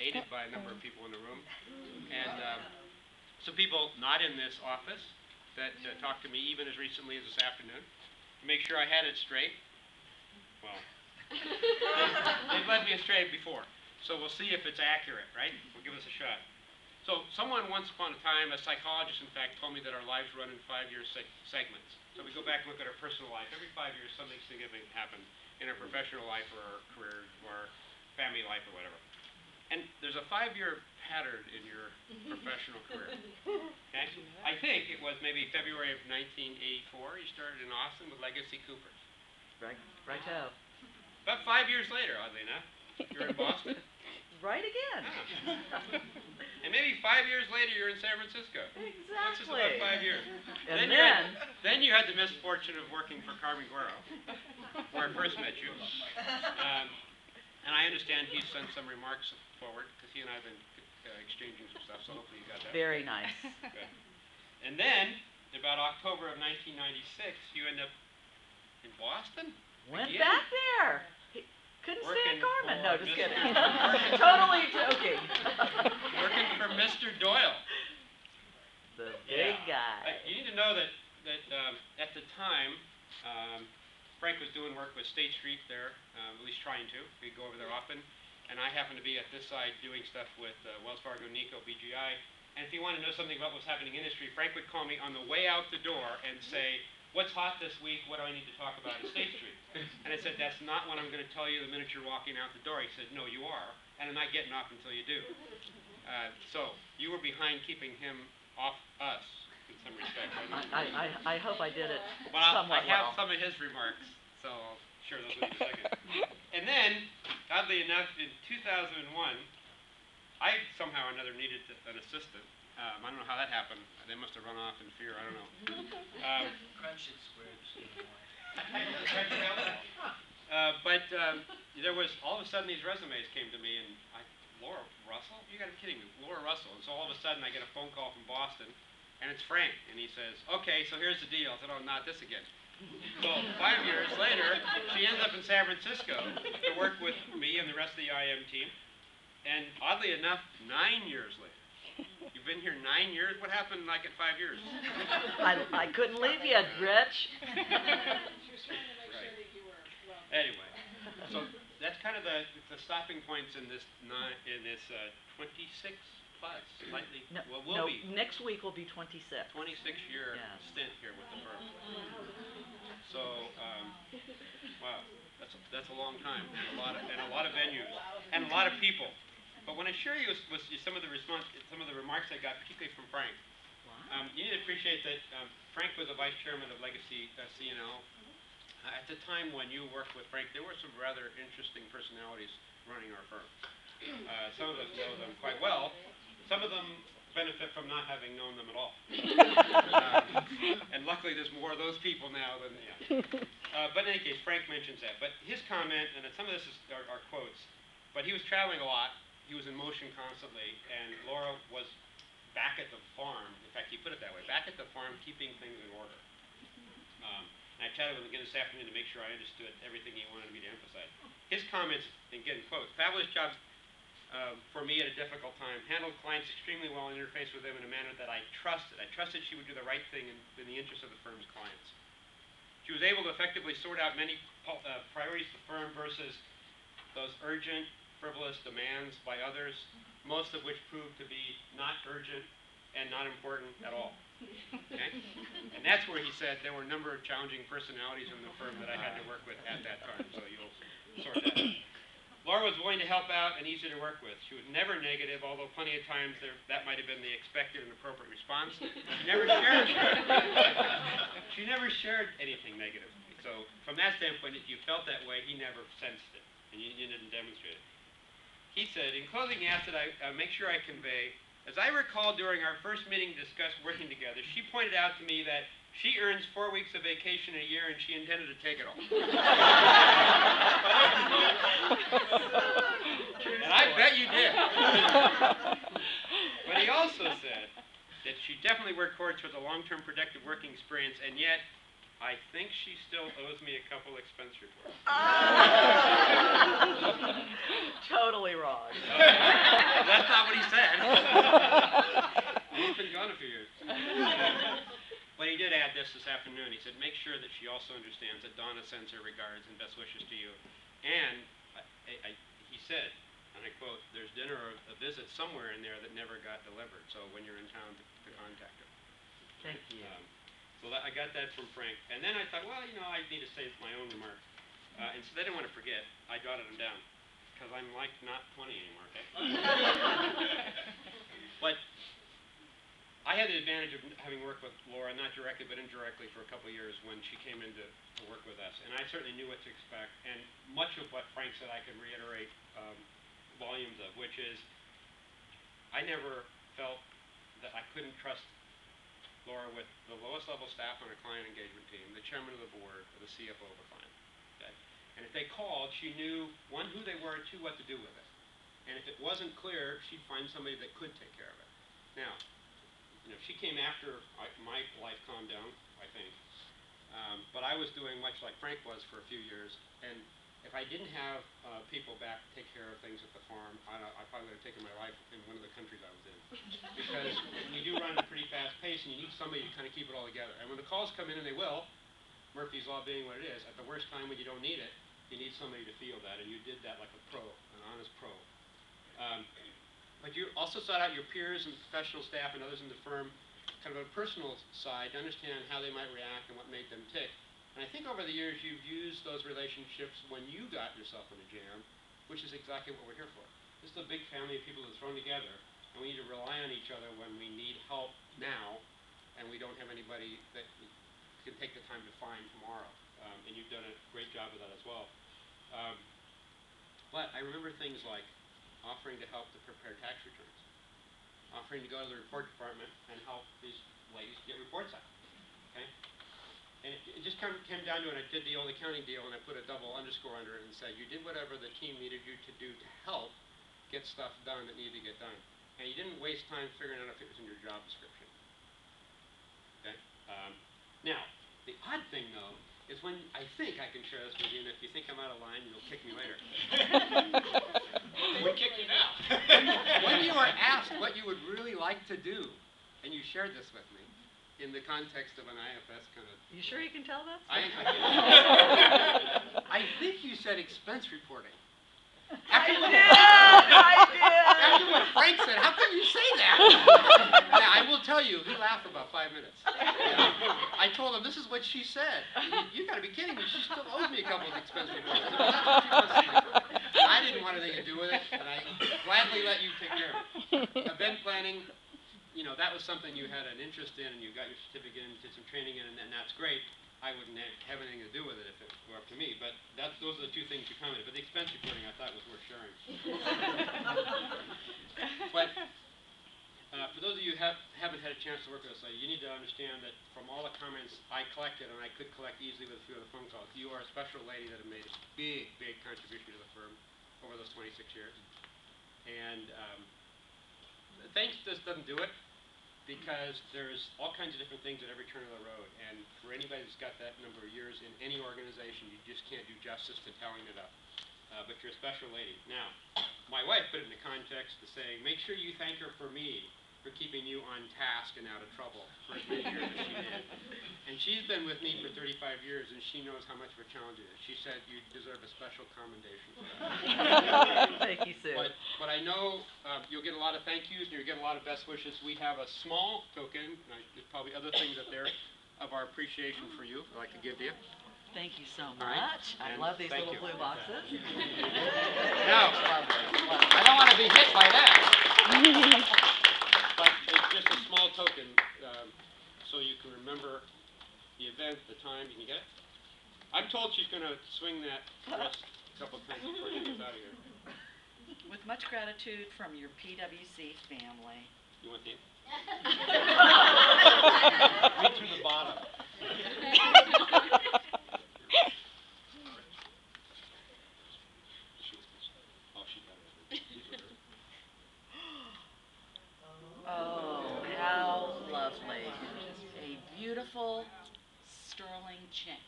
hated by a number of people in the room. And some people not in this office that talked to me even as recently as this afternoon to make sure I had it straight. Well, they've led me astray before. So we'll see if it's accurate, right? We'll give this a shot. So someone once upon a time, a psychologist in fact, told me that our lives run in 5-year segments. So we go back and look at our personal life. Every 5 years something significant happens in our professional life or our career or our family life or whatever. And there's a 5-year pattern in your professional career. Okay? I think it was maybe February of 1984 you started in Austin with Legacy Coopers. Right-o. About 5 years later, oddly enough, you're in Boston. Right again. Ah. And maybe 5 years later, you're in San Francisco. Exactly. That's just about 5 years. And then you had the misfortune of working for Carmen Guerrero, where I first met you. And I understand he sent some remarks forward, because he and I have been exchanging some stuff, so hopefully you got that. Very nice. Good. And then, about October of 1996, you end up in Boston? Went again? back there. Couldn't stand Carmen. No, just Mr. kidding. Totally joking. Working for Mr. Doyle. The big guy. You need to know that at the time, Frank was doing work with State Street there, at least trying to. We'd go over there often. And I happened to be at this side doing stuff with Wells Fargo, Nico, BGI. And if you want to know something about what's happening in industry, Frank would call me on the way out the door and say, "What's hot this week? What do I need to talk about at State Street?" And I said, "That's not what I'm going to tell you the minute you're walking out the door." He said, "No, you are, and I'm not getting off until you do." So you were behind keeping him off us in some respect. I hope I did it I somewhat have well. some of his remarks, so I'll share those with you in a second. And then, oddly enough, in 2001, I somehow or another needed an assistant. I don't know how that happened. They must have run off in fear. I don't know. Crunch it squares. But there was, all of a sudden, these resumes came to me, and Laura Russell? You got to be kidding me. Laura Russell. And so all of a sudden, I get a phone call from Boston, and it's Frank. And he says, "Okay, so here's the deal." I said, "Oh, not this again." So 5 years later, she ends up in San Francisco to work with me and the rest of the IM team. And oddly enough, 9 years later. You've been here 9 years? What happened like in 5 years? I couldn't leave you, Rich. Right. Anyway, so that's kind of the stopping points in this 26 plus, slightly. No, next week will be 26. 26-year stint here with the firm. So, wow, that's a long time, and a lot of venues, and a lot of people. But when I share you with some of the remarks I got, particularly from Frank, you need to appreciate that Frank was a vice chairman of Legacy C&L. At the time when you worked with Frank, there were some rather interesting personalities running our firm. Some of us know them quite well. Some of them benefit from not having known them at all. And luckily there's more of those people now than, but in any case, Frank mentions that. But his comment, and some of this are quotes, but he was traveling a lot. He was in motion constantly, and Laura was back at the farm. In fact, he put it that way, back at the farm, keeping things in order. And I chatted with him again this afternoon to make sure I understood everything he wanted me to emphasize. His comments, again, quote, "Fabulous job for me at a difficult time. Handled clients extremely well and interfaced with them in a manner that I trusted. I trusted she would do the right thing in the interest of the firm's clients. She was able to effectively sort out many priorities of the firm versus those urgent, frivolous demands by others, most of which proved to be not urgent and not important at all." Okay? And that's where he said there were a number of challenging personalities in the firm that I had to work with at that time, so you'll sort that out. Laura was willing to help out and easy to work with. She was never negative, although plenty of times that might have been the expected and appropriate response. She never shared anything negative. So from that standpoint, if you felt that way, he never sensed it, and you didn't demonstrate it. He said, "In closing, he asked that I make sure I convey, as I recall during our first meeting to discuss working together, she pointed out to me that she earns 4 weeks of vacation a year and she intended to take it all." And I bet you did. But he also said that she definitely worked towards a long-term productive working experience, and yet I think she still owes me a couple expense reports. Totally wrong. That's not what he said. He's been gone a few years. But he did add this afternoon. He said, make sure that she also understands that Donna sends her regards and best wishes to you. And he said, and I quote, there's dinner or a visit somewhere in there that never got delivered. So when you're in town, to contact her. Thank you. So I got that from Frank. And then I thought, well, I need to say my own remarks. And so I didn't want to forget. I jotted them down. Because I'm like not 20 anymore, okay? But I had the advantage of having worked with Laura, not directly but indirectly, for a couple of years when she came in to work with us. And I certainly knew what to expect. And much of what Frank said I can reiterate volumes of, which is I never felt that I couldn't trust Laura with the lowest level staff on a client engagement team, the chairman of the board, or the CFO of a client. Okay? And if they called, she knew, one, who they were, and two, what to do with it. And if it wasn't clear, she'd find somebody that could take care of it. Now, she came after my life calmed down, I think. But I was doing much like Frank was for a few years. And if I didn't have people back to take care of things at the farm, I probably would have taken my life in one of the countries I was in. Because you do run at a pretty fast pace, and you need somebody to kind of keep it all together. And when the calls come in, and they will, Murphy's Law being what it is, at the worst time when you don't need it, you need somebody to feel that. And you did that like a pro, an honest pro. But you also sought out your peers and professional staff and others in the firm, kind of a personal side, to understand how they might react and what made them tick. And I think over the years you've used those relationships when you got yourself in a jam, which is exactly what we're here for. This is a big family of people that are thrown together, and we need to rely on each other when we need help now, and we don't have anybody that can take the time to find tomorrow. And you've done a great job of that as well. But I remember things like offering to help to prepare tax returns, offering to go to the report department and help these ladies get reports out. Okay? And it just came down to it. I did the old accounting deal, and I put a double underscore under it and said, you did whatever the team needed you to do to help get stuff done that needed to get done. And you didn't waste time figuring out if it was in your job description. Okay? Now, the odd thing, though, is when I think I can share this with you, and if you think I'm out of line, you'll kick me later. We kick you now. When you are asked what you would really like to do, and you shared this with me, in the context of an IFS kind of... You sure you can tell that? I think you said expense reporting. I did! After what Frank said, how can you say that? Now, I will tell you, he laughed for about 5 minutes. I told him, this is what she said. You got to be kidding me. She still owes me a couple of expense reports. That's what she wants to do. I didn't want anything to do with it, and I gladly let you take care of it. Event planning, that was something you had an interest in, and you got your certificate and did some training in, and that's great. I wouldn't have anything to do with it if it were up to me, but those are the two things you commented. But the expense reporting I thought was worth sharing. But for those of you who haven't had a chance to work with us, you need to understand that from all the comments I collected, and I could collect easily with a few other phone calls, you are a special lady that have made a big, big contribution to the firm over those 26 years. And thanks just doesn't do it, because there's all kinds of different things at every turn of the road. And for anybody that's got that number of years in any organization, you just can't do justice to tallying it up. But you're a special lady. Now, my wife put it in the context to say, make sure you thank her for me for keeping you on task and out of trouble for as many years as she did. And she's been with me for 35 years, and she knows how much of a challenge it is. She said you deserve a special commendation for that. Thank you, Sue. But I know you'll get a lot of thank yous, and you'll get a lot of best wishes. We have a small token, there's probably other things up there, of our appreciation for you I'd like to give to you. Thank you so All right. much. I And love these thank little you. blue boxes. Now, I don't want to be hit by that. But it's just a small token, so you can remember the event, the time. You can get it? I'm told she's going to swing that wrist a couple times before she gets out of here. With much gratitude from your PwC family. You want the? Read through the bottom. Oh, how lovely. A beautiful sterling check.